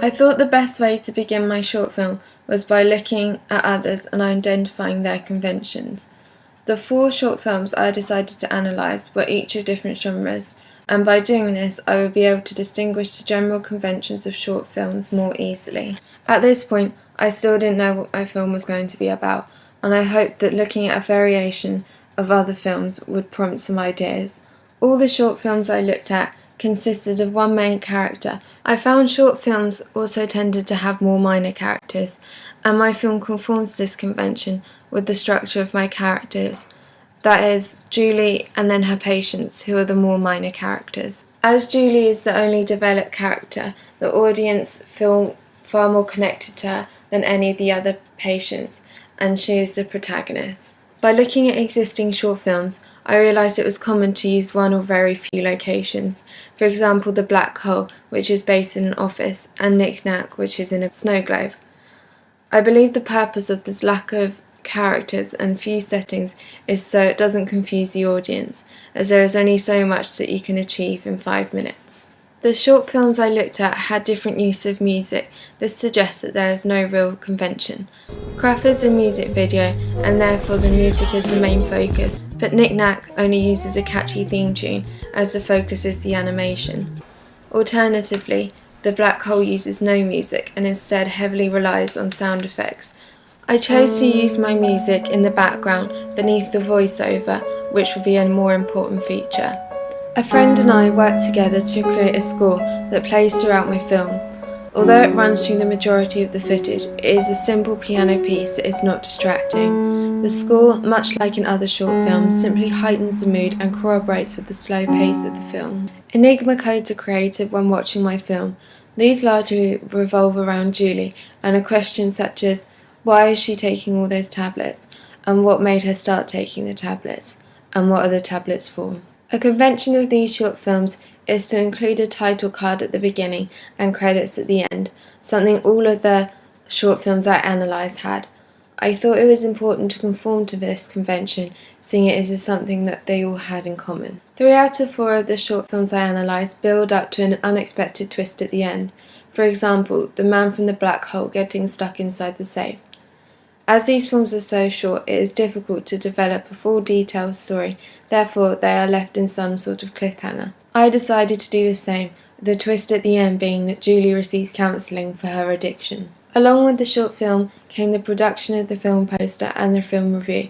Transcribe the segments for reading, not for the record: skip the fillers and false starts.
I thought the best way to begin my short film was by looking at others and identifying their conventions. The 4 short films I decided to analyse were each of different genres, and by doing this I would be able to distinguish the general conventions of short films more easily. At this point, I still didn't know what my film was going to be about, and I hoped that looking at a variation of other films would prompt some ideas. All the short films I looked at consisted of one main character. I found short films also tended to have more minor characters, and my film conforms to this convention with the structure of my characters. That is, Julie and then her patients, who are the more minor characters. As Julie is the only developed character, the audience feel far more connected to her than any of the other patients, and she is the protagonist. By looking at existing short films, I realised it was common to use one or very few locations. For example, The Black Hole, which is based in an office, and Knick Knack, which is in a snow globe. I believe the purpose of this lack of characters and few settings is so it doesn't confuse the audience, as there is only so much that you can achieve in 5 minutes. The short films I looked at had different use of music. This suggests that there is no real convention. Craft is a music video, and therefore the music is the main focus, but Knick Knack only uses a catchy theme tune, as the focus is the animation. Alternatively, The Black Hole uses no music and instead heavily relies on sound effects. I chose to use my music in the background beneath the voiceover, which would be a more important feature. A friend and I worked together to create a score that plays throughout my film. Although it runs through the majority of the footage, it is a simple piano piece that is not distracting. The score, much like in other short films, simply heightens the mood and corroborates with the slow pace of the film. Enigma codes are created when watching my film. These largely revolve around Julie and a question such as, why is she taking all those tablets? And what made her start taking the tablets? And what are the tablets for? A convention of these short films is to include a title card at the beginning and credits at the end, something all of the short films I analysed had. I thought it was important to conform to this convention, seeing it is something that they all had in common. 3 out of 4 of the short films I analysed build up to an unexpected twist at the end. For example, The Man from the Black Hole getting stuck inside the safe. As these films are so short, it is difficult to develop a full detailed story, therefore they are left in some sort of cliffhanger. I decided to do the same, the twist at the end being that Julie receives counselling for her addiction. Along with the short film came the production of the film poster and the film review.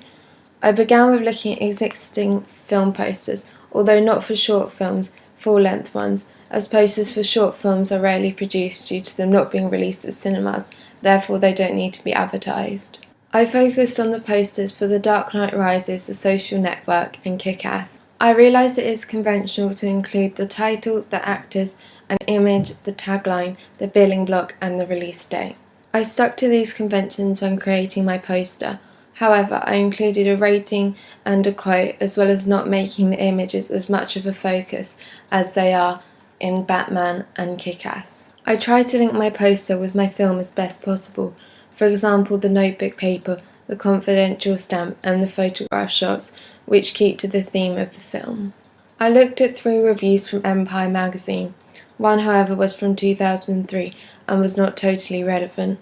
I began with looking at existing film posters, although not for short films, full-length ones, as posters for short films are rarely produced due to them not being released at cinemas, therefore they don't need to be advertised. I focused on the posters for The Dark Knight Rises, The Social Network, and Kick-Ass. I realised it is conventional to include the title, the actors, an image, the tagline, the billing block, and the release date. I stuck to these conventions when creating my poster. However, I included a rating and a quote, as well as not making the images as much of a focus as they are in Batman and Kick-Ass. I tried to link my poster with my film as best possible. For example, the notebook paper, the confidential stamp, and the photograph shots, which keep to the theme of the film. I looked at 3 reviews from Empire magazine. One, however, was from 2003 and was not totally relevant,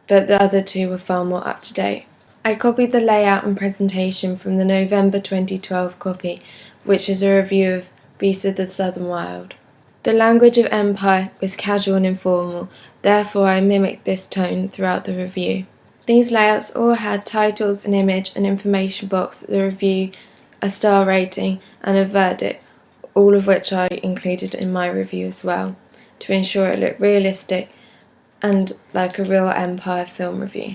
but the other 2 were far more up to date. I copied the layout and presentation from the November 2012 copy, which is a review of Beast of the Southern Wild. The language of Empire was casual and informal, therefore I mimicked this tone throughout the review. These layouts all had titles, an image, an information box, the review, a star rating, and a verdict, all of which I included in my review as well, to ensure it looked realistic and like a real Empire film review.